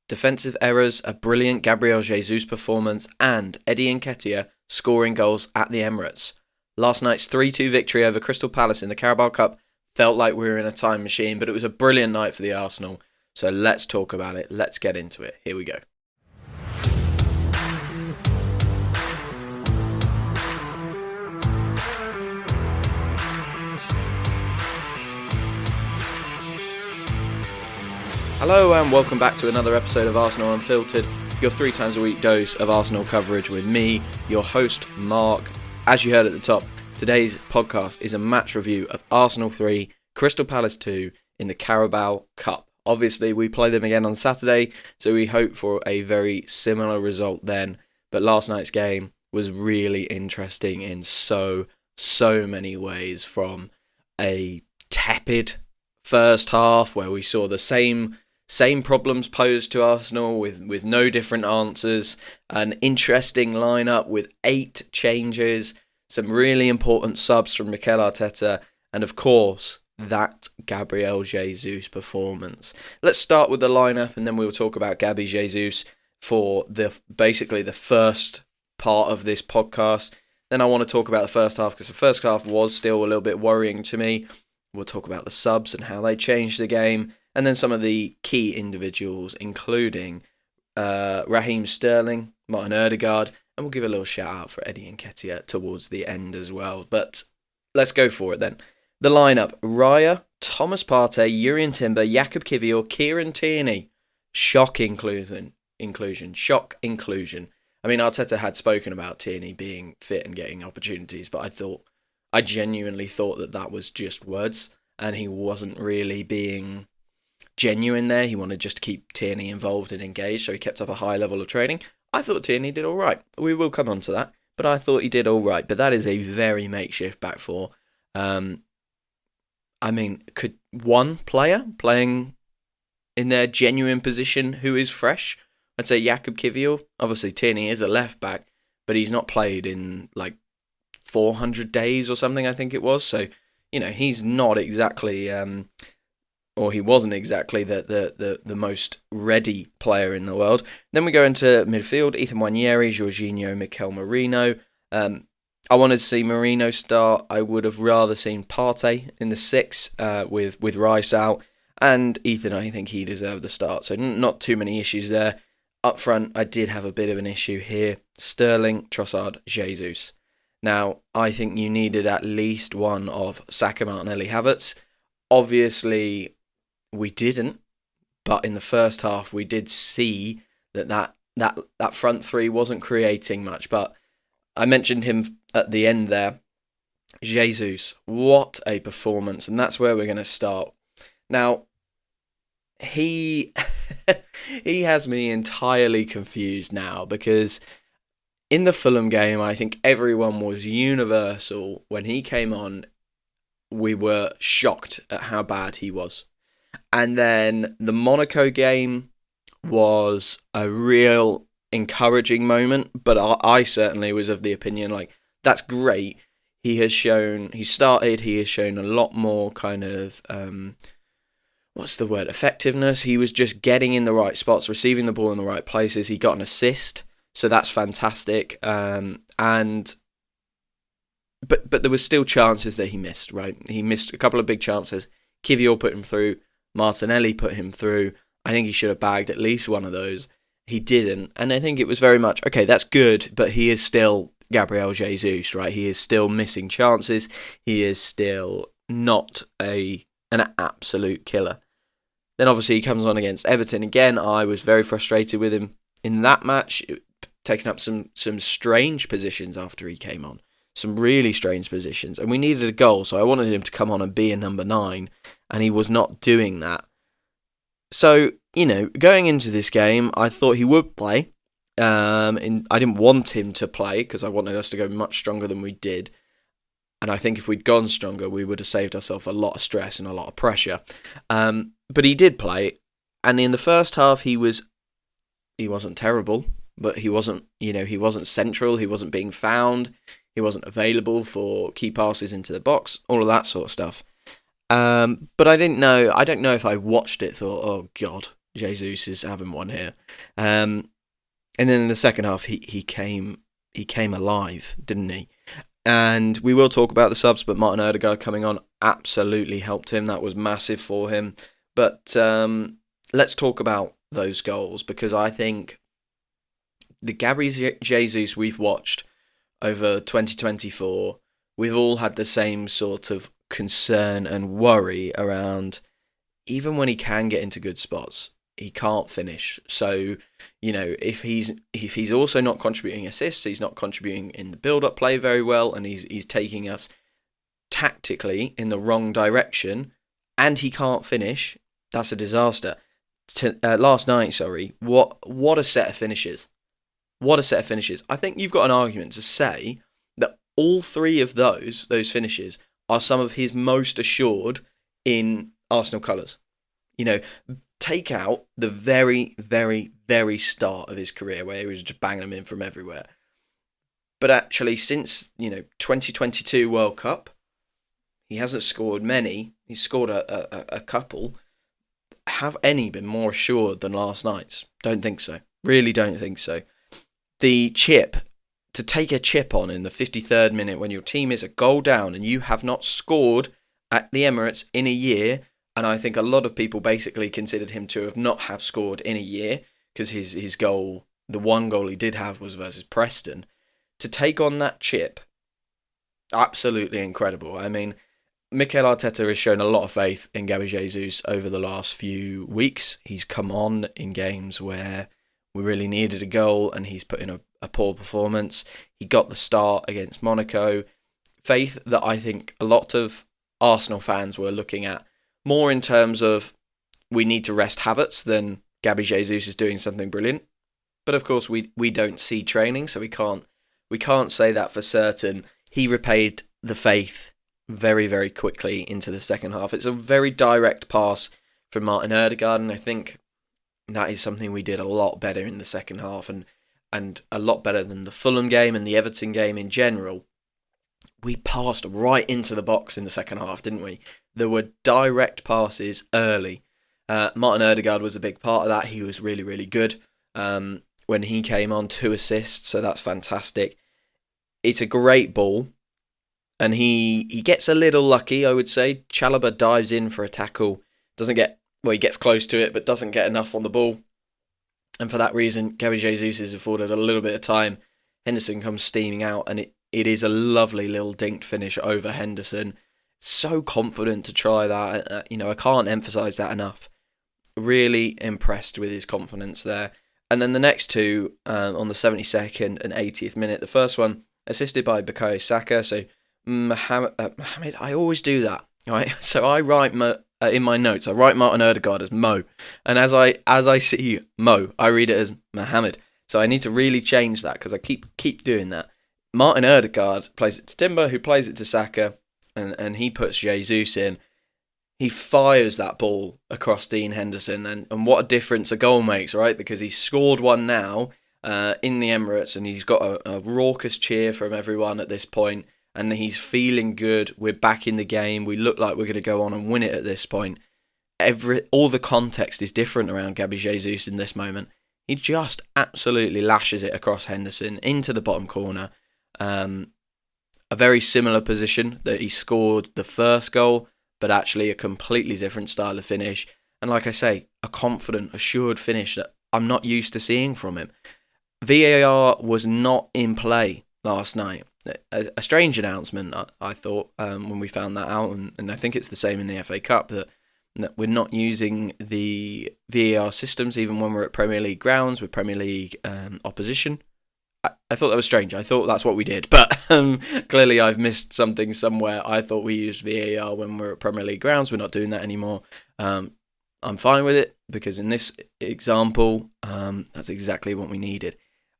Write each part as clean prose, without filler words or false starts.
defensive errors, a brilliant Gabriel Jesus performance, and Eddie Nketiah scoring goals at the Emirates. Last night's 3-2 victory over Crystal Palace in the Carabao Cup felt like we were in a time machine, but it was a brilliant night for the Arsenal. So let's talk about it. Let's get into it. Here we go. Hello and welcome back to another episode of Arsenal Unfiltered, your 3 times a week dose of Arsenal coverage with me, your host Mark. As you heard at the top, today's podcast is a match review of Arsenal 3, Crystal Palace 2 in the Carabao Cup. Obviously we play them again on Saturday, so we hope for a very similar result then, but last night's game was really interesting in so many ways, from a tepid first half where we saw the same problems posed to Arsenal with no different answers, an interesting lineup with 8 changes, some really important subs from Mikel Arteta, and of course, that Gabriel Jesus performance. Let's start with the lineup and then we'll talk about Gabby Jesus for basically the first part of this podcast. Then I want to talk about the first half because the first half was still a little bit worrying to me. We'll talk about the subs and how they changed the game. And then some of the key individuals, including Raheem Sterling, Martin Odegaard, and we'll give a little shout out for Eddie Nketiah towards the end as well. But let's go for it then. The lineup: Raya, Thomas Partey, Jurrien Timber, Jakub Kiwior, Kieran Tierney. Shock inclusion. I mean, Arteta had spoken about Tierney being fit and getting opportunities, but I genuinely thought that was just words, and he wasn't really being genuine there. He wanted just to keep Tierney involved and engaged, so he kept up a high level of training. I thought Tierney did all right. We will come on to that, but I thought he did all right. But that is a very makeshift back four. I mean, could one player playing in their genuine position who is fresh? I'd say Jakub Kiwior. Obviously, Tierney is a left back, but he's not played in like 400 days or something, I think it was. So, you know, he's not exactly, or he wasn't exactly the most ready player in the world. Then we go into midfield: Ethan Nwaneri, Jorginho, Mikel Merino. I wanted to see Merino start. I would have rather seen Partey in the 6 with Rice out. And Ethan, I think he deserved the start. So not too many issues there. Up front, I did have a bit of an issue here. Sterling, Trossard, Jesus. Now, I think you needed at least one of Saka, Martinelli, Havertz. Obviously, we didn't, but in the first half, we did see that front three wasn't creating much. But I mentioned him at the end there. Jesus, what a performance, and that's where we're going to start. Now, he has me entirely confused now, because in the Fulham game, I think everyone was universal. When he came on, we were shocked at how bad he was. And then the Monaco game was a real encouraging moment, but I certainly was of the opinion, like, that's great. He has shown a lot more kind of, effectiveness. He was just getting in the right spots, receiving the ball in the right places. He got an assist. So that's fantastic, but there was still chances that he missed, right? He missed a couple of big chances. Kiwior put him through. Martinelli put him through. I think he should have bagged at least one of those. He didn't, and I think it was very much, okay, that's good, but he is still Gabriel Jesus, right? He is still missing chances. He is still not an absolute killer. Then obviously he comes on against Everton. Again, I was very frustrated with him in that match, taking up some strange positions after he came on. Some really strange positions. And we needed a goal, so I wanted him to come on and be a number 9, and he was not doing that. So, you know, going into this game, I thought he would play. I didn't want him to play because I wanted us to go much stronger than we did. And I think if we'd gone stronger, we would have saved ourselves a lot of stress and a lot of pressure. But he did play. And in the first half, he wasn't terrible, but he wasn't central. He wasn't being found. He wasn't available for key passes into the box, all of that sort of stuff. But I don't know if I watched it, thought, oh God, Jesus is having one here. And then in the second half, he came alive, didn't he? And we will talk about the subs, but Martin Odegaard coming on absolutely helped him. That was massive for him. But let's talk about those goals, because I think the Gabriel Jesus we've watched over 2024, we've all had the same sort of concern and worry around, even when he can get into good spots, he can't finish. So, if he's also not contributing assists, he's not contributing in the build-up play very well, and he's taking us tactically in the wrong direction, and he can't finish, that's a disaster. Last night, what a set of finishes. What a set of finishes. I think you've got an argument to say that all three of those finishes are some of his most assured in Arsenal colours. Take out the very, very, very start of his career where he was just banging them in from everywhere. But actually, since 2022 World Cup, he hasn't scored many. He's scored a couple. Have any been more assured than last night's? Don't think so. Really don't think so. The chip, to take a chip on in the 53rd minute when your team is a goal down and you have not scored at the Emirates in a year, and I think a lot of people basically considered him to not have scored in a year because his goal, the one goal he did have, was versus Preston. To take on that chip, absolutely incredible. I mean, Mikel Arteta has shown a lot of faith in Gabriel Jesus over the last few weeks. He's come on in games where we really needed a goal and he's put in a poor performance. He got the start against Monaco. Faith that I think a lot of Arsenal fans were looking at more in terms of we need to rest Havertz than Gabriel Jesus is doing something brilliant. But of course we don't see training, so we can't say that for certain. He repaid the faith very, very quickly into the second half. It's a very direct pass from Martin Odegaard, and I think that is something we did a lot better in the second half, and a lot better than the Fulham game and the Everton game in general. We passed right into the box in the second half, didn't we? There were direct passes early. Martin Odegaard was a big part of that. He was really, really good when he came on, 2 assists, so that's fantastic. It's a great ball, and he gets a little lucky, I would say. Chalobah dives in for a tackle, he gets close to it, but doesn't get enough on the ball. And for that reason, Gabriel Jesus is afforded a little bit of time. Henderson comes steaming out, and it is a lovely little dinked finish over Henderson. So confident to try that. I can't emphasise that enough. Really impressed with his confidence there. And then the next two, on the 72nd and 80th minute. The first one, assisted by Bukayo Saka. So, Mohamed, I always do that. Right? So I write in my notes, I write Martin Odegaard as Mo. And as I see Mo, I read it as Mohamed. So I need to really change that because I keep doing that. Martin Odegaard plays it to Timber, who plays it to Saka, and he puts Jesus in. He fires that ball across Dean Henderson, and what a difference a goal makes, right? Because he's scored one now in the Emirates, and he's got a raucous cheer from everyone at this point, and he's feeling good. We're back in the game. We look like we're going to go on and win it at this point. All the context is different around Gabriel Jesus in this moment. He just absolutely lashes it across Henderson into the bottom corner. A very similar position that he scored the first goal, but actually a completely different style of finish. And like I say, a confident, assured finish that I'm not used to seeing from him. VAR was not in play last night. A strange announcement, I thought, when we found that out, and I think it's the same in the FA Cup, that we're not using the VAR systems even when we're at Premier League grounds with Premier League opposition. I thought that was strange. I thought that's what we did, but clearly I've missed something somewhere. I thought we used VAR when we're at Premier League grounds. We're not doing that anymore. I'm fine with it because in this example, that's exactly what we needed.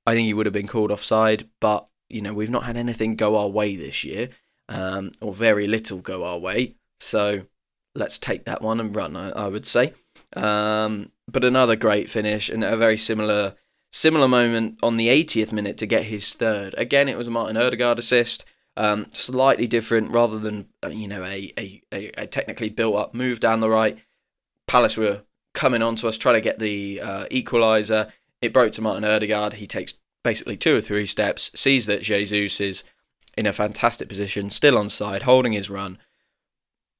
I think he would have been called offside, but we've not had anything go our way this year, or very little go our way. So let's take that one and run, I would say. But another great finish and a very similar moment on the 80th minute to get his third. Again, it was a Martin Odegaard assist, slightly different rather than a technically built up move down the right. Palace were coming on to us, trying to get the equaliser. It broke to Martin Ødegaard. He takes basically 2 or 3 steps, sees that Jesus is in a fantastic position, still onside, holding his run,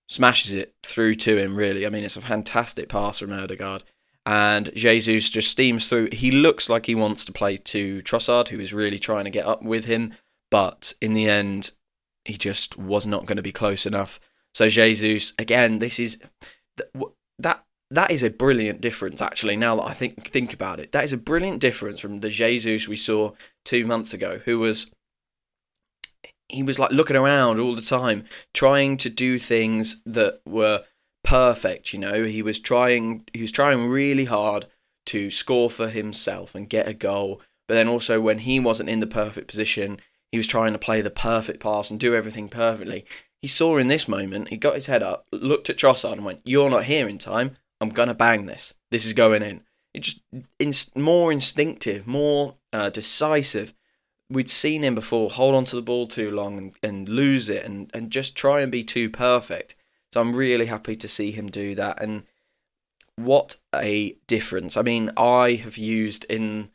smashes it through to him, really. I mean, it's a fantastic pass from Ødegaard. And Jesus just steams through. He looks like he wants to play to Trossard, who is really trying to get up with him. But in the end, he just was not going to be close enough. So Jesus, again, this is... That is a brilliant difference, actually, now that I think about it. That is a brilliant difference from the Jesus we saw 2 months ago, who was... He was like looking around all the time, trying to do things that were perfect, you know. He was trying really hard to score for himself and get a goal. But then also when he wasn't in the perfect position, he was trying to play the perfect pass and do everything perfectly. He saw in this moment, he got his head up, looked at Trossard and went, "You're not here in time. I'm going to bang this. This is going in." It's just more instinctive, more decisive. We'd seen him before hold on to the ball too long and lose it and just try and be too perfect. So I'm really happy to see him do that. And what a difference. I mean, I have used in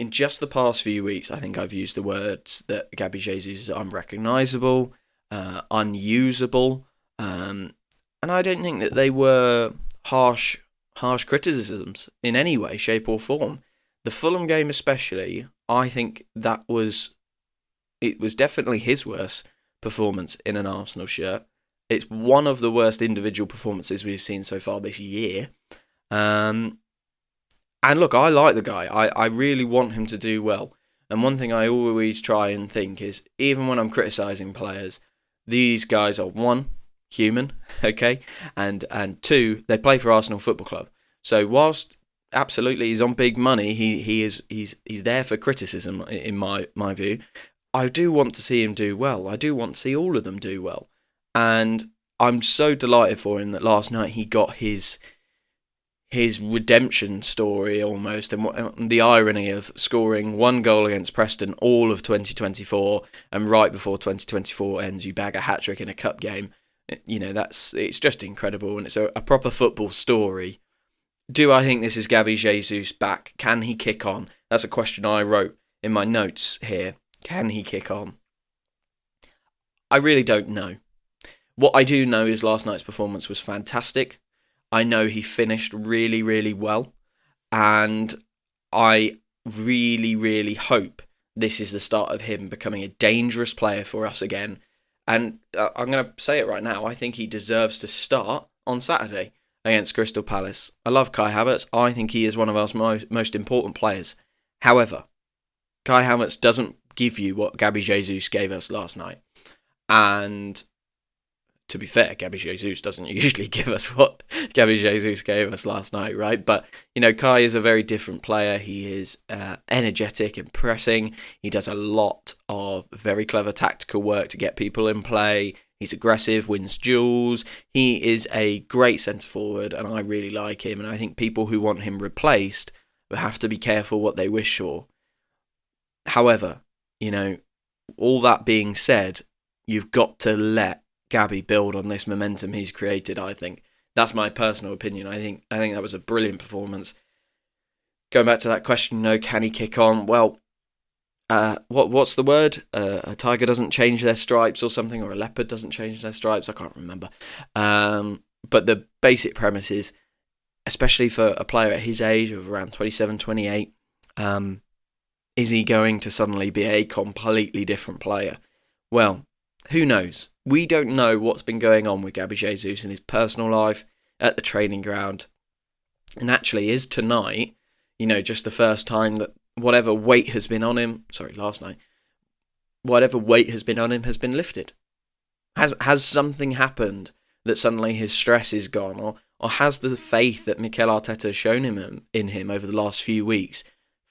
just the past few weeks, I think I've used the words that Gabriel Jesus is unrecognisable, unusable. And I don't think that they were harsh criticisms in any way, shape or form. The Fulham game especially, I think it was definitely his worst performance in an Arsenal shirt. It's one of the worst individual performances we've seen so far this year. And look, I like the guy. I really want him to do well. And one thing I always try and think is, even when I'm criticising players, these guys are, 1, human, okay, and 2, they play for Arsenal Football Club. So whilst absolutely he's on big money, he's there for criticism in my view. I do want to see him do well. I do want to see all of them do well. And I'm so delighted for him that last night he got his redemption story almost, and the irony of scoring 1 goal against Preston all of 2024, and right before 2024 ends you bag a hat-trick in a cup game. You know, it's just incredible, and it's a proper football story. Do I think this is Gabriel Jesus back? Can he kick on? That's a question I wrote in my notes here. Can he kick on? I really don't know. What I do know is last night's performance was fantastic. I know he finished really, really well. And I really, really hope this is the start of him becoming a dangerous player for us again. And I'm going to say it right now. I think he deserves to start on Saturday against Crystal Palace. I love Kai Havertz. I think he is one of our most important players. However, Kai Havertz doesn't give you what Gabriel Jesus gave us last night. And to be fair, Gabriel Jesus doesn't usually give us what Gabriel Jesus gave us last night, right? But, you know, Kai is a very different player. He is energetic and pressing. He does a lot of very clever tactical work to get people in play. He's aggressive, wins duels. He is a great centre-forward, and I really like him. And I think people who want him replaced will have to be careful what they wish for. However, you know, all that being said, you've got to let Gabby build on this momentum he's created, I think. That's my personal opinion. I think that was a brilliant performance. Going back to that question, can he kick on? Well, what's the word? A tiger doesn't change their stripes or something, or a leopard doesn't change their stripes. I can't remember. But the basic premise is, especially for a player at his age of around 27, 28, is he going to suddenly be a completely different player? Well, who knows? We don't know what's been going on with Gabriel Jesus in his personal life, at the training ground. And actually, is tonight, just the first time that whatever weight has been on him, last night, whatever weight has been on him has been lifted. Has something happened that suddenly his stress is gone? Or has the faith that Mikel Arteta has shown in him over the last few weeks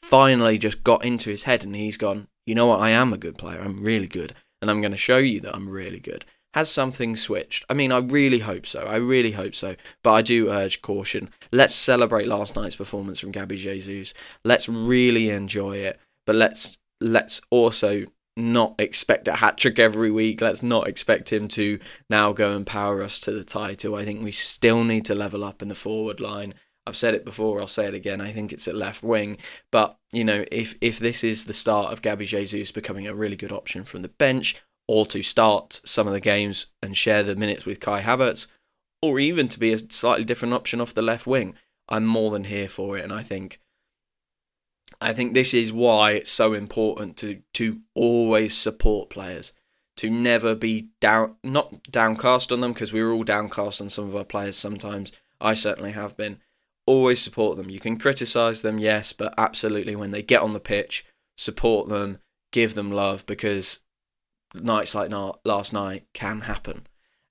finally just got into his head and he's gone, you know what, I am a good player, I'm really good, and I'm going to show you that I'm really good? Has something switched? I mean, I really hope so. But I do urge caution. Let's celebrate last night's performance from Gabriel Jesus. Let's really enjoy it. But let's also not expect a hat-trick every week. Let's not expect him to now go and power us to the title. I think we still need to level up in the forward line. I've said it before, I'll say it again, I think it's at left wing. But, if this is the start of Gabriel Jesus becoming a really good option from the bench, or to start some of the games and share the minutes with Kai Havertz, or even to be a slightly different option off the left wing, I'm more than here for it. And I think this is why it's so important to always support players, to never be not downcast on them, because we were all downcast on some of our players sometimes. I certainly have been. Always support them. You can criticise them, yes, but absolutely when they get on the pitch, support them, give them love, because nights like last night can happen.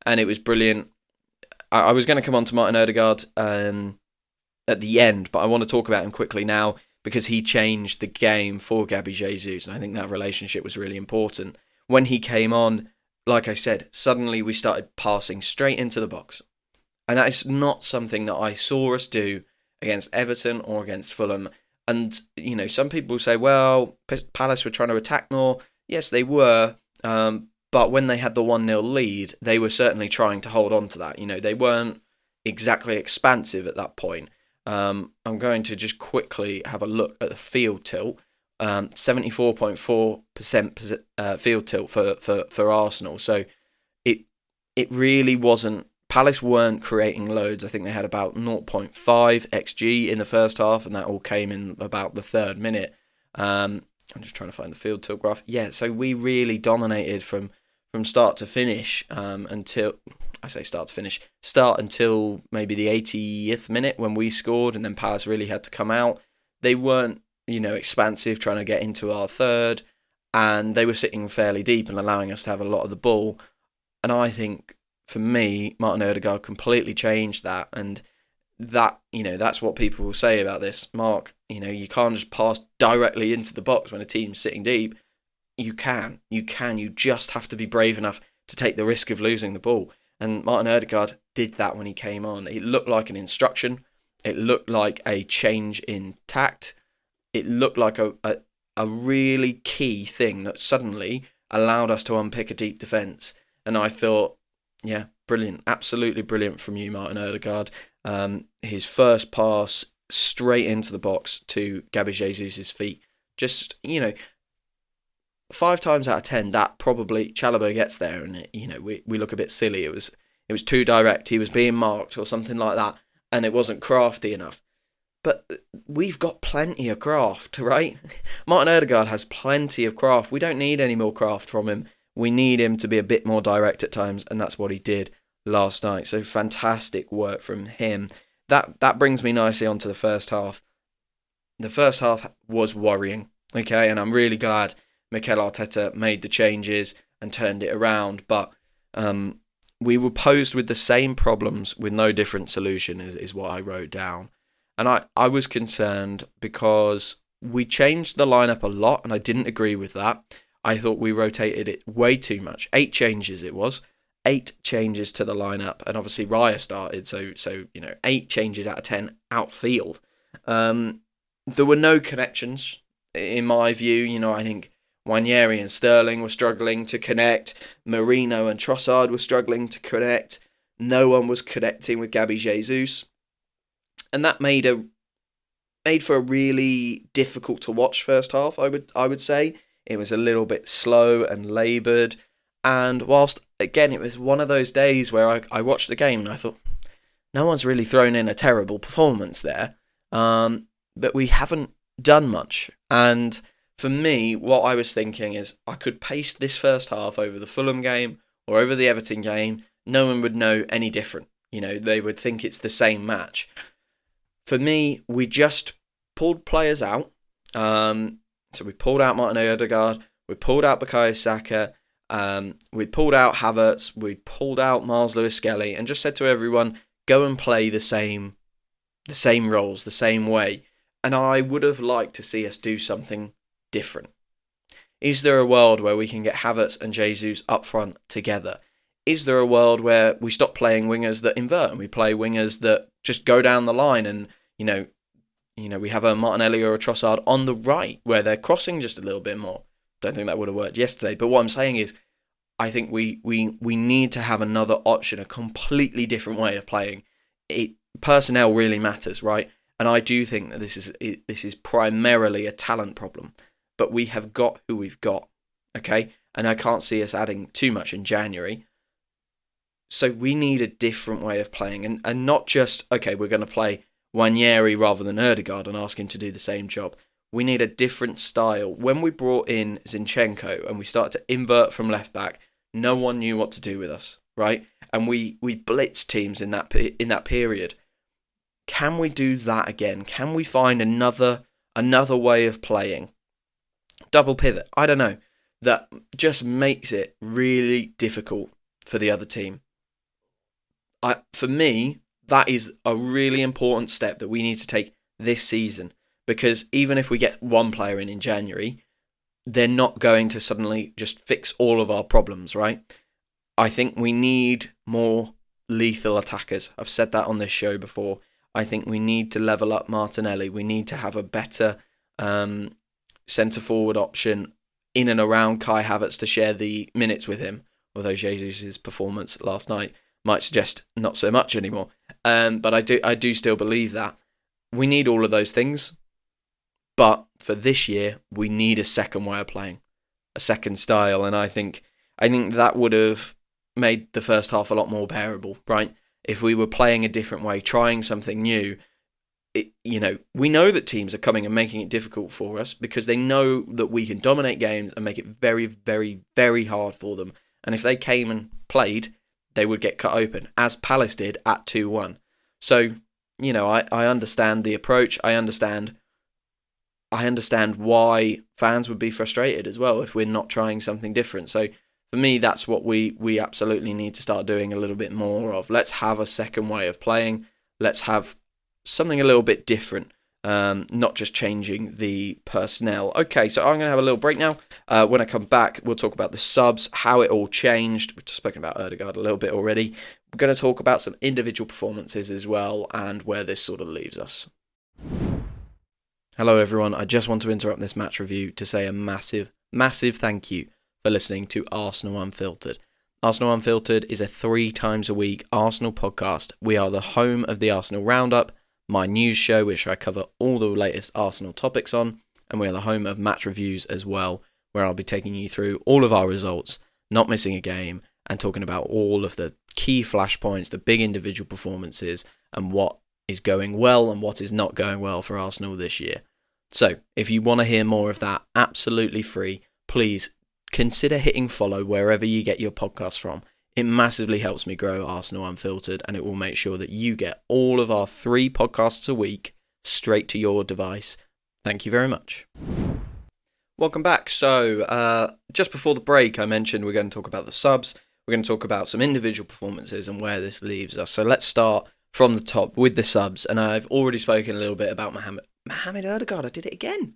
And it was brilliant. I was going to come on to Martin Odegaard at the end, but I want to talk about him quickly now, because he changed the game for Gabriel Jesus, and I think that relationship was really important. When he came on, like I said, suddenly we started passing straight into the box. And that is not something that I saw us do against Everton or against Fulham. And, some people say, well, Palace were trying to attack more. Yes, they were. But when they had the 1-0 lead, they were certainly trying to hold on to that. They weren't exactly expansive at that point. I'm going to just quickly have a look at the field tilt. 74.4% field tilt for Arsenal. So it really wasn't. Palace weren't creating loads. I think they had about 0.5 xG in the first half, and that all came in about the third minute. I'm just trying to find the field tilt graph. Yeah, so we really dominated from start to finish until maybe the 80th minute when we scored, and then Palace really had to come out. They weren't, expansive, trying to get into our third, and they were sitting fairly deep and allowing us to have a lot of the ball. And I think, for me, Martin Odegaard completely changed that, and that, that's what people will say about this. Mark, you can't just pass directly into the box when a team's sitting deep. You just have to be brave enough to take the risk of losing the ball. And Martin Odegaard did that when he came on. It looked like an instruction. It looked like a change in tact. It looked like a really key thing that suddenly allowed us to unpick a deep defence. And I thought, yeah, brilliant. Absolutely brilliant from you, Martin Odegaard. His first pass straight into the box to Gabriel Jesus' feet. Just, 5 times out of 10, that probably Chalobah gets there, and we look a bit silly. It was too direct. He was being marked or something like that, and it wasn't crafty enough. But we've got plenty of craft, right? Martin Odegaard has plenty of craft. We don't need any more craft from him. We need him to be a bit more direct at times, and that's what he did last night. So fantastic work from him. That brings me nicely onto the first half. The first half was worrying, okay, and I'm really glad Mikel Arteta made the changes and turned it around. But we were posed with the same problems with no different solution, is what I wrote down. And I was concerned because we changed the lineup a lot, and I didn't agree with that. I thought we rotated it way too much. 8 changes it was. 8 changes to the lineup, and obviously Raya started, so 8 changes out of 10 outfield. There were no connections in my view. I think Nwaneri and Sterling were struggling to connect. Merino and Trossard were struggling to connect. No one was connecting with Gabriel Jesus, and that made for a really difficult to watch first half. I would say it was a little bit slow and laboured. And whilst, again, it was one of those days where I watched the game and I thought, no one's really thrown in a terrible performance there. But we haven't done much. And for me, what I was thinking is I could paste this first half over the Fulham game or over the Everton game. No one would know any different. They would think it's the same match. For me, we just pulled players out. So we pulled out Martin Odegaard. We pulled out Bukayo Saka. We pulled out Havertz. We pulled out Miles Lewis-Skelly, and just said to everyone, go and play the same roles, the same way. And I would have liked to see us do something different. Is there a world where we can get Havertz and Jesus up front together? Is there a world where we stop playing wingers that invert and we play wingers that just go down the line, and we have a Martinelli or a Trossard on the right where they're crossing just a little bit more? Don't think that would have worked yesterday. But what I'm saying is, I think we need to have another option, a completely different way of playing. personnel really matters, right? And I do think that this is primarily a talent problem, but we have got who we've got, okay? And I can't see us adding too much in January. So we need a different way of playing, and not just, okay, we're going to play Wanyeri rather than Ødegaard and ask him to do the same job. We need a different style. When we brought in Zinchenko and we started to invert from left back, no one knew what to do with us, right? And we blitzed teams in that period. Can we do that again? Can we find another way of playing? Double pivot, I don't know. That just makes it really difficult for the other team. For me, that is a really important step that we need to take this season, because even if we get one player in January, they're not going to suddenly just fix all of our problems, right? I think we need more lethal attackers. I've said that on this show before. I think we need to level up Martinelli. We need to have a better centre-forward option in and around Kai Havertz to share the minutes with him, although Jesus' performance last night might suggest not so much anymore. But I do still believe that. We need all of those things. But for this year, we need a second way of playing, a second style. And I think that would have made the first half a lot more bearable, right? If we were playing a different way, trying something new, we know that teams are coming and making it difficult for us because they know that we can dominate games and make it very, very, very hard for them. And if they came and played, they would get cut open, as Palace did at 2-1. So, I understand the approach. I understand why fans would be frustrated as well if we're not trying something different. So for me, that's what we absolutely need to start doing a little bit more of. Let's have a second way of playing. Let's have something a little bit different, not just changing the personnel. Okay, so I'm going to have a little break now. When I come back, we'll talk about the subs, how it all changed. We've just spoken about Ødegaard a little bit already. We're going to talk about some individual performances as well and where this sort of leaves us. Hello everyone, I just want to interrupt this match review to say a massive, massive thank you for listening to Arsenal Unfiltered. Arsenal Unfiltered is a 3 times a week Arsenal podcast. We are the home of the Arsenal Roundup, my news show which I cover all the latest Arsenal topics on, and we are the home of match reviews as well, where I'll be taking you through all of our results, not missing a game, and talking about all of the key flashpoints, the big individual performances, and what is going well and what is not going well for Arsenal this year. So, if you want to hear more of that, absolutely free, please consider hitting follow wherever you get your podcasts from. It massively helps me grow Arsenal Unfiltered, and it will make sure that you get all of our 3 podcasts a week straight to your device. Thank you very much. Welcome back. So, just before the break, I mentioned we're going to talk about the subs. We're going to talk about some individual performances and where this leaves us. So let's start from the top with the subs. And I've already spoken a little bit about Mohamed Ødegaard. I did it again.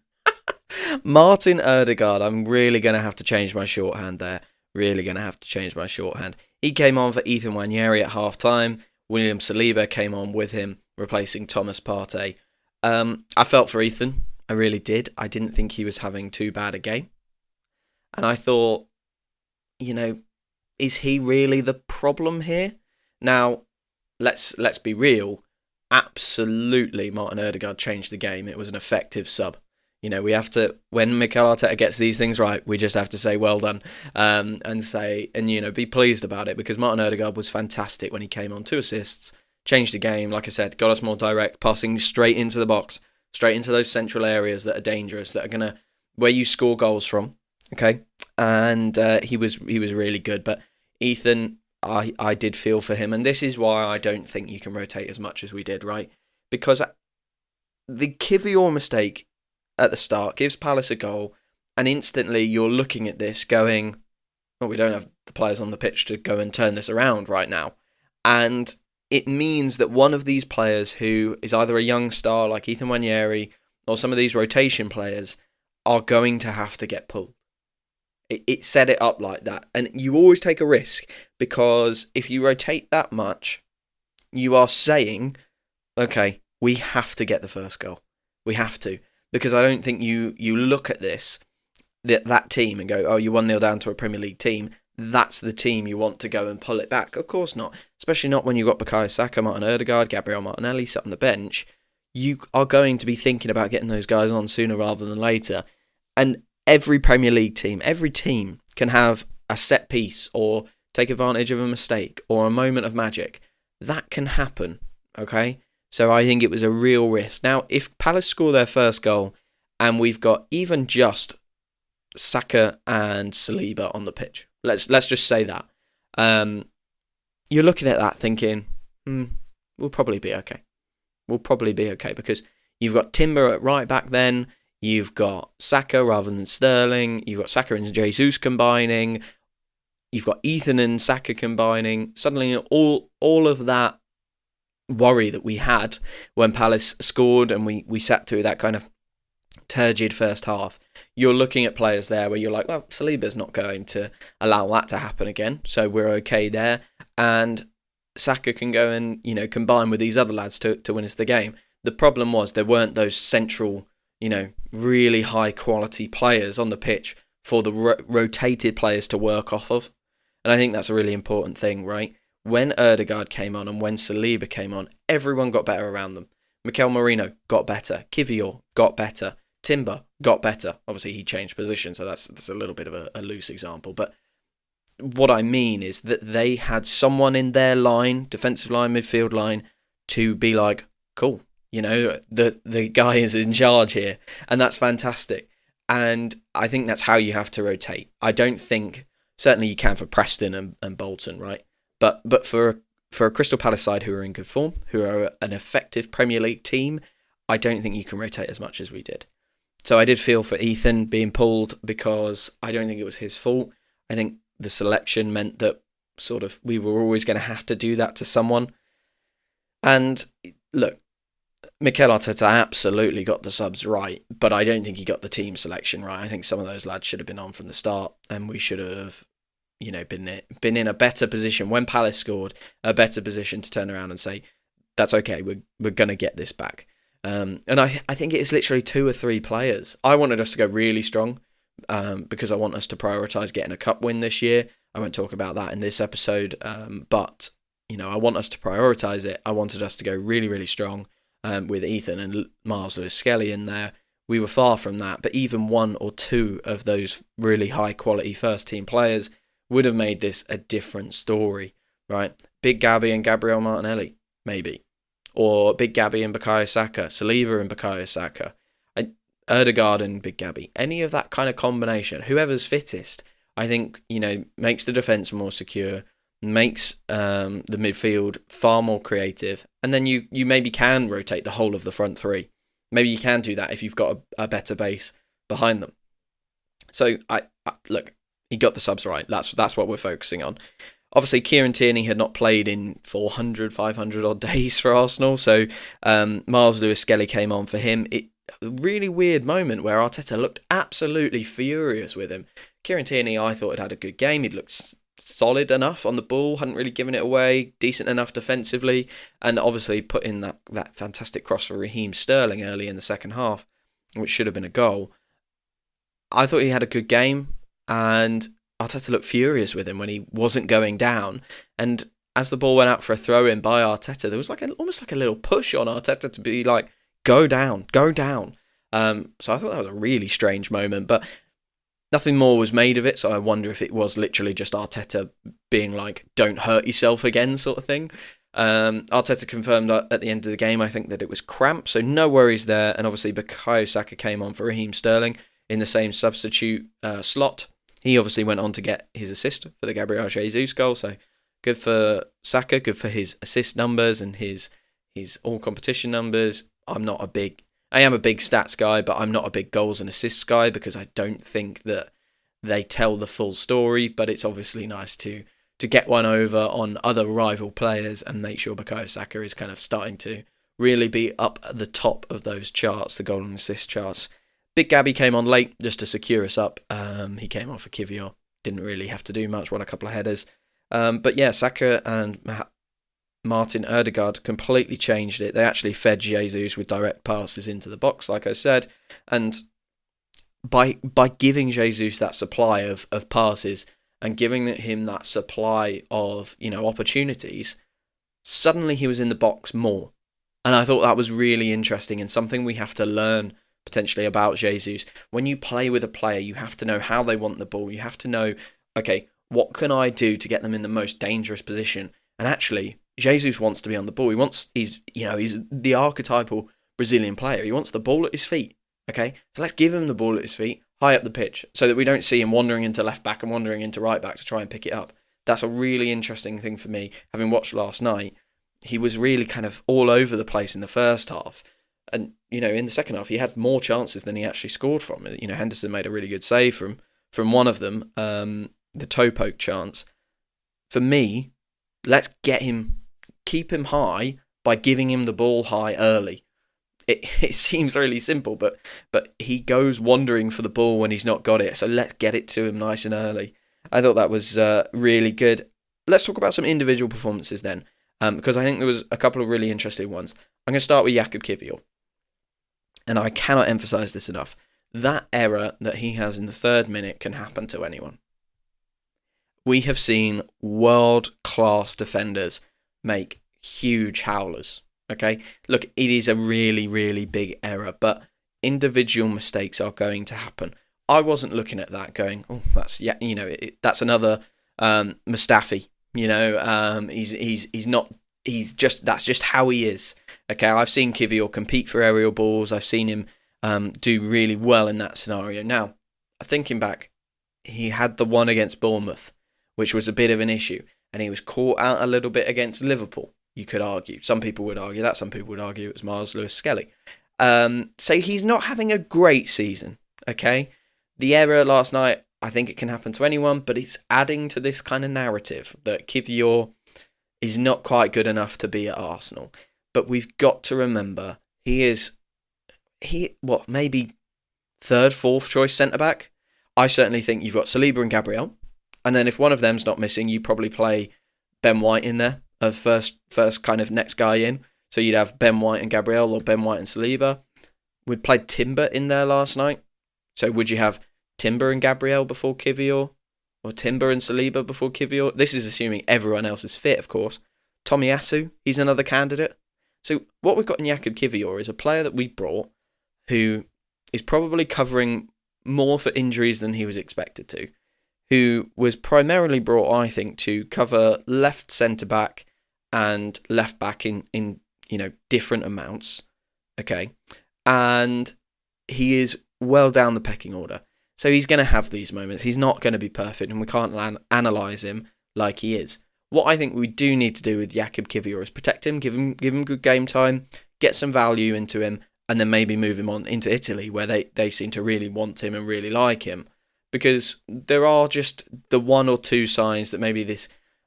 Martin Ødegaard. I'm really going to have to change my shorthand there. He came on for Ethan Wanyeri at half-time. William Saliba came on with him, replacing Thomas Partey. I felt for Ethan. I really did. I didn't think he was having too bad a game. And I thought, is he really the problem here? Now, let's be real. Absolutely, Martin Ødegaard changed the game. It was an effective sub. We have to, when Mikel Arteta gets these things right, we just have to say well done, and be pleased about it, because Martin Ødegaard was fantastic when he came on. 2 assists, changed the game, like I said, got us more direct, passing straight into the box, straight into those central areas that are dangerous, that are where you score goals from. Okay, and he was really good. But Ethan, I did feel for him, and this is why I don't think you can rotate as much as we did, right? Because the Kivior mistake at the start gives Palace a goal, and instantly you're looking at this going, we don't have the players on the pitch to go and turn this around right now. And it means that one of these players, who is either a young star like Ethan Wanyeri or some of these rotation players, are going to have to get pulled. It set it up like that. And you always take a risk, because if you rotate that much, you are saying, okay, we have to get the first goal. We have to. Because I don't think you look at that team and go, oh, you're 1-0 down to a Premier League team. that's the team you want to go and pull it back. Of course not. Especially not when you've got Bukayo Saka, Martin Odegaard, Gabriel Martinelli sat on the bench. You are going to be thinking about getting those guys on sooner rather than later. And every Premier League team, every team can have a set piece or take advantage of a mistake or a moment of magic. That can happen, okay? So I think it was a real risk. Now, if Palace score their first goal and we've got even just Saka and Saliba on the pitch, let's just say that, you're looking at that thinking, we'll probably be okay. We'll probably be okay because you've got Timber at right back then, you've got Saka rather than Sterling, you've got Saka and Jesus combining, you've got Ethan and Saka combining. Suddenly all of that worry that we had when Palace scored and we sat through that kind of turgid first half, you're looking at players there where you're like, well, Saliba's not going to allow that to happen again, so we're okay there. And Saka can go and, combine with these other lads to win us the game. The problem was there weren't those central, really high quality players on the pitch for the rotated players to work off of. And I think that's a really important thing, right? When Odegaard came on and when Saliba came on, everyone got better around them. Mikel Merino got better. Kivior got better. Timber got better. Obviously, he changed position, so that's a little bit of a loose example. But what I mean is that they had someone in their line, defensive line, midfield line, to be like, cool, the guy is in charge here. And that's fantastic. And I think that's how you have to rotate. I don't think, certainly you can for Preston and Bolton, right? But for a Crystal Palace side who are in good form, who are an effective Premier League team, I don't think you can rotate as much as we did. So I did feel for Ethan being pulled because I don't think it was his fault. I think the selection meant that sort of we were always going to have to do that to someone. And look, Mikel Arteta absolutely got the subs right, but I don't think he got the team selection right. I think some of those lads should have been on from the start, and we should have, been in a better position when Palace scored, a better position to turn around and say, that's okay, we're going to get this back. And I think it's literally 2 or 3 players. I wanted us to go really strong because I want us to prioritise getting a cup win this year. I won't talk about that in this episode, but I want us to prioritise it. I wanted us to go really, really strong with Ethan and Miles Lewis-Skelly in there. We were far from that, but even 1 or 2 of those really high quality first team players would have made this a different story, right? Big Gabby and Gabriel Martinelli, maybe. Or Big Gabby and Bukayo Saka, Saliba and Bukayo Saka, Odegaard and Big Gabby. Any of that kind of combination, whoever's fittest, I think, makes the defence more secure, makes the midfield far more creative, and then you maybe can rotate the whole of the front 3. Maybe you can do that if you've got a better base behind them. So, I look, he got the subs right. That's what we're focusing on. Obviously, Kieran Tierney had not played in 400, 500 odd days for Arsenal, so Miles Lewis-Skelly came on for him. A really weird moment where Arteta looked absolutely furious with him. Kieran Tierney, I thought, had a good game. He'd looked solid enough on the ball, hadn't really given it away, decent enough defensively, and obviously put in that fantastic cross for Raheem Sterling early in the second half, which should have been a goal. I thought he had a good game, and Arteta looked furious with him when he wasn't going down. And as the ball went out for a throw-in by Arteta, there was almost like a little push on Arteta to be like, go down. So I thought that was a really strange moment, but nothing more was made of it. So I wonder if it was literally just Arteta being like, don't hurt yourself again sort of thing. Arteta confirmed at the end of the game, I think, that it was cramp, so no worries there. And obviously Bukayo Saka came on for Raheem Sterling in the same substitute slot. He obviously went on to get his assist for the Gabriel Jesus goal, so good for Saka, good for his assist numbers and his all-competition numbers. I am a big stats guy, but I'm not a big goals and assists guy because I don't think that they tell the full story, but it's obviously nice to get one over on other rival players and make sure Bukayo Saka is kind of starting to really be up at the top of those charts, the goal and assist charts. Big Gabby came on late just to secure us up. He came on for Kivior. Didn't really have to do much, won a couple of headers. But yeah, Saka and Martin Odegaard completely changed it. They actually fed Jesus with direct passes into the box, like I said. And by giving Jesus that supply of passes and giving him that supply of, opportunities, suddenly he was in the box more. And I thought that was really interesting and something we have to learn potentially about Jesus. When you play with a player, you have to know how they want the ball. You have to know, okay, what can I do to get them in the most dangerous position? And actually, Jesus wants to be on the ball. He's the archetypal Brazilian player. He wants the ball at his feet. Okay, so let's give him the ball at his feet, high up the pitch, so that we don't see him wandering into left back and wandering into right back to try and pick it up. That's a really interesting thing for me. Having watched last night, he was really kind of all over the place in the first half. And, in the second half, he had more chances than he actually scored from. Henderson made a really good save from one of them, the toe poke chance. For me, let's keep him high by giving him the ball high early. It seems really simple, but he goes wandering for the ball when he's not got it. So let's get it to him nice and early. I thought that was really good. Let's talk about some individual performances then, because I think there was a couple of really interesting ones. I'm going to start with Jakub Kiwior. And I cannot emphasise this enough. That error that he has in the 3rd minute can happen to anyone. We have seen world-class defenders make huge howlers. Okay, look, it is a really, really big error, but individual mistakes are going to happen. I wasn't looking at that going, oh, that's that's another Mustafi. That's just how he is. Okay, I've seen Kiwior compete for aerial balls. I've seen him do really well in that scenario. Now, thinking back, he had the one against Bournemouth, which was a bit of an issue, and he was caught out a little bit against Liverpool. You could argue. Some people would argue that. Some people would argue it was Miles Lewis-Skelly. So he's not having a great season, okay? The error last night, I think it can happen to anyone, but it's adding to this kind of narrative that Kiwior is not quite good enough to be at Arsenal. But we've got to remember, maybe 3rd, 4th choice centre-back? I certainly think you've got Saliba and Gabriel. And then if one of them's not missing, you probably play Ben White in there as first kind of next guy in. So you'd have Ben White and Gabriel or Ben White and Saliba. We played Timber in there last night. So would you have Timber and Gabriel before Kiwior? Or Timber and Saliba before Kiwior? This is assuming everyone else is fit, of course. Tomiyasu, he's another candidate. So what we've got in Jakub Kiwior is a player that we brought who is probably covering more for injuries than he was expected to. Who was primarily brought, I think, to cover left centre-back and left-back in different amounts. Okay. And he is well down the pecking order. So he's going to have these moments. He's not going to be perfect, and we can't analyse him like he is. What I think we do need to do with Jakub Kiwior is protect him, give him good game time, get some value into him, and then maybe move him on into Italy, where they seem to really want him and really like him. Because there are just the 1 or 2 signs that maybe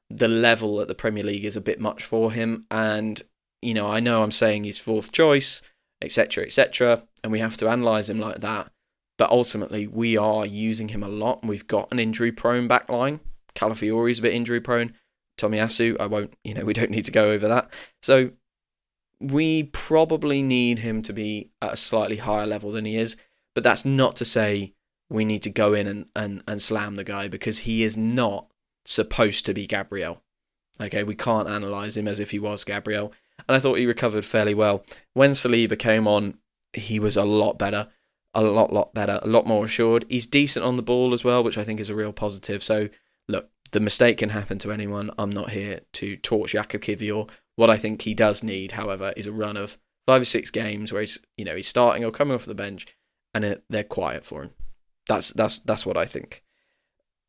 the level at the Premier League is a bit much for him. And, I know I'm saying he's 4th choice, etc., and we have to analyse him like that. But ultimately, we are using him a lot, and we've got an injury-prone back line. Calafiori's a bit injury-prone. Tomiyasu, we don't need to go over that. So we probably need him to be at a slightly higher level than he is. But that's not to say we need to go in and slam the guy, because he is not supposed to be Gabriel. Okay, we can't analyse him as if he was Gabriel. And I thought he recovered fairly well. When Saliba came on, he was a lot better. A lot better, a lot more assured. He's decent on the ball as well, which I think is a real positive. So, look, the mistake can happen to anyone. I'm not here to torch Jakub Kiwior. What I think he does need, however, is a run of 5 or 6 games where he's starting or coming off the bench, and they're quiet for him. That's what I think.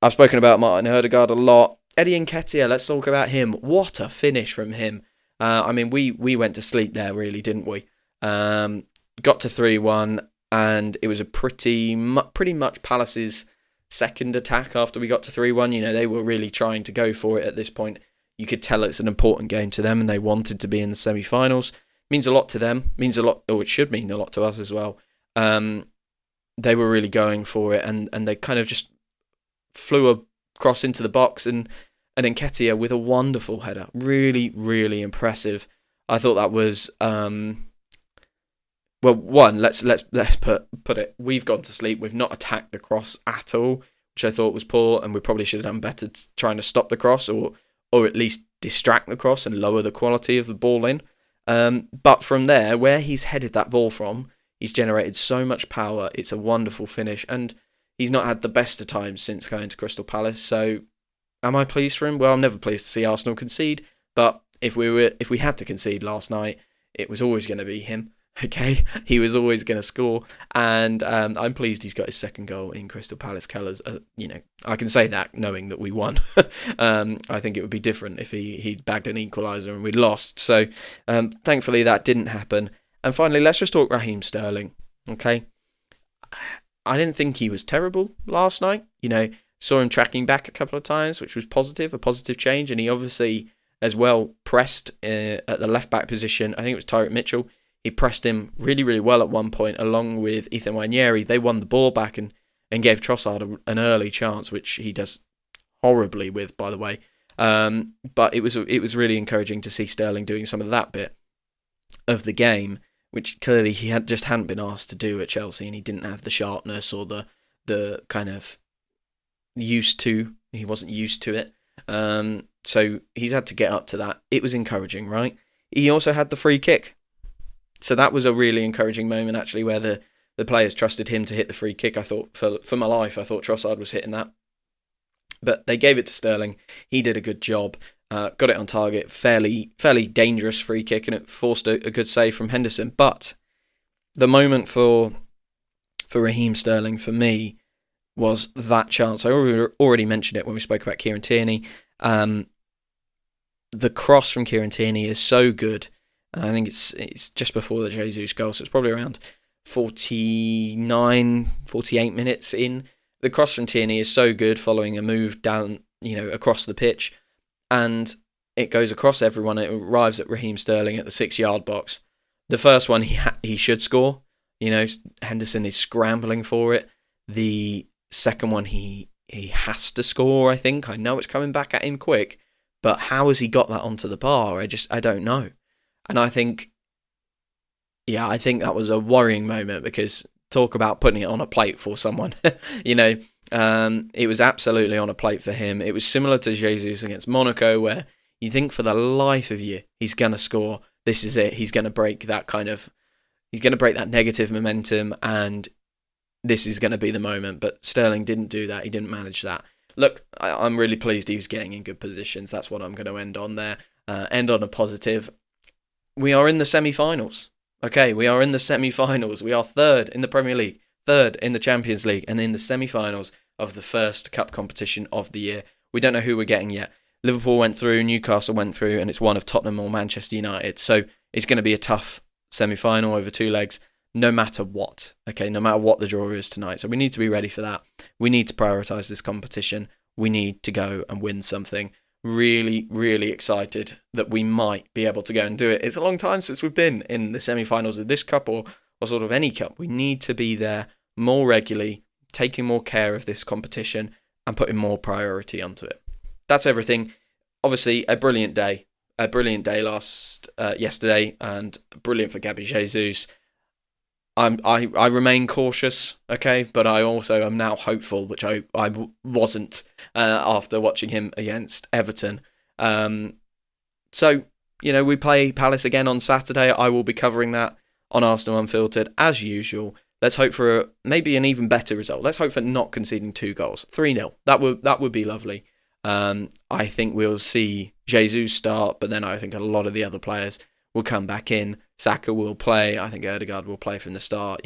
I've spoken about Martin Ødegaard a lot. Eddie Nketiah, let's talk about him. What a finish from him. We went to sleep there, really, didn't we? Got to 3-1. And it was a pretty much Palace's second attack after we got to 3-1. They were really trying to go for it at this point. You could tell it's an important game to them, and they wanted to be in the semi-finals. Means a lot to them. Means a lot, or it should mean a lot to us as well. They were really going for it, and they kind of just flew across into the box, and Nketiah with a wonderful header. Really, really impressive. I thought that was... Well, let's put it. We've gone to sleep. We've not attacked the cross at all. which I thought was poor, and we probably should have done better trying to stop the cross or at least distract the cross and lower the quality of the ball in. But from there, where he's headed that ball from, he's generated so much power. It's a wonderful finish, and he's not had the best of times since going to Crystal Palace. So, am I pleased for him? Well, I'm never pleased to see Arsenal concede, but if we had to concede last night, it was always going to be him. Okay, he was always going to score, and I'm pleased he's got his second goal in Crystal Palace colours. I can say that knowing that we won. I think it would be different if he'd bagged an equaliser and we'd lost. So thankfully that didn't happen. And finally, let's just talk Raheem Sterling. Okay, I didn't think he was terrible last night. Saw him tracking back a couple of times, which was a positive change, and he obviously as well pressed at the left back position. I think it was Tyrick Mitchell. He pressed him really, really well at one point, along with Ethan Nwaneri. They won the ball back and gave Trossard an early chance, which he does horribly with, by the way. But it was really encouraging to see Sterling doing some of that bit of the game, which clearly he hadn't been asked to do at Chelsea, and he didn't have the sharpness or the kind of used to. He wasn't used to it. So he's had to get up to that. It was encouraging, right? He also had the free kick. So that was a really encouraging moment, actually, where the players trusted him to hit the free kick. I thought, for my life, I thought Trossard was hitting that. But they gave it to Sterling. He did a good job. Got it on target. Fairly dangerous free kick, and it forced a good save from Henderson. But the moment for Raheem Sterling, for me, was that chance. I already mentioned it when we spoke about Kieran Tierney. The cross from Kieran Tierney is so good. And I think it's just before the Jesus goal, so it's probably around 49, 48 minutes in. The cross from Tierney is so good, following a move down, across the pitch, and it goes across everyone. It arrives at Raheem Sterling at the 6-yard box. The first one he should score. Henderson is scrambling for it. The second one he has to score. I think I know it's coming back at him quick, but how has he got that onto the bar? I don't know. And I think that was a worrying moment, because talk about putting it on a plate for someone. It was absolutely on a plate for him. It was similar to Jesus against Monaco, where you think for the life of you, he's going to score. This is it. He's going to break that negative momentum, and this is going to be the moment. But Sterling didn't do that. He didn't manage that. Look, I'm really pleased he was getting in good positions. That's what I'm going to end on there. End on a positive. We are in the semi-finals. Okay, we are in the semi-finals. We are third in the Premier League, third in the Champions League, and in the semi-finals of the first cup competition of the year. We don't know who we're getting yet. Liverpool went through, Newcastle went through, and it's one of Tottenham or Manchester United. So it's going to be a tough semi-final over 2 legs, no matter what. Okay, no matter what the draw is tonight. So we need to be ready for that. We need to prioritise this competition. We need to go and win something. Really, really excited that we might be able to go and do it. It's a long time since we've been in the semi-finals of this cup or sort of any cup. We need to be there more regularly, taking more care of this competition and putting more priority onto it. That's everything. Obviously, a brilliant day yesterday, and brilliant for Gabriel Jesus. I remain cautious, okay, but I also am now hopeful, which I wasn't after watching him against Everton. So, we play Palace again on Saturday. I will be covering that on Arsenal Unfiltered, as usual. Let's hope for maybe an even better result. Let's hope for not conceding 2 goals. 3-0. That would be lovely. I think we'll see Jesus start, but then I think a lot of the other players will come back in. Saka will play. I think Ødegaard will play from the start.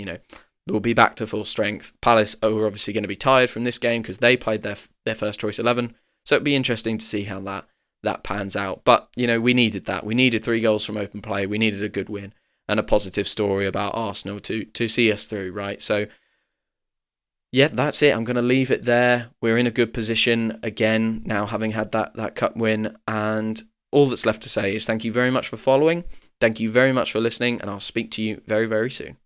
We'll be back to full strength. Palace are obviously going to be tired from this game because they played their first choice 11. So it'll be interesting to see how that pans out. But, we needed that. We needed 3 goals from open play. We needed a good win and a positive story about Arsenal to see us through, right? So, yeah, that's it. I'm going to leave it there. We're in a good position again now, having had that cup win. And all that's left to say is thank you very much for following. Thank you very much for listening, and I'll speak to you very, very soon.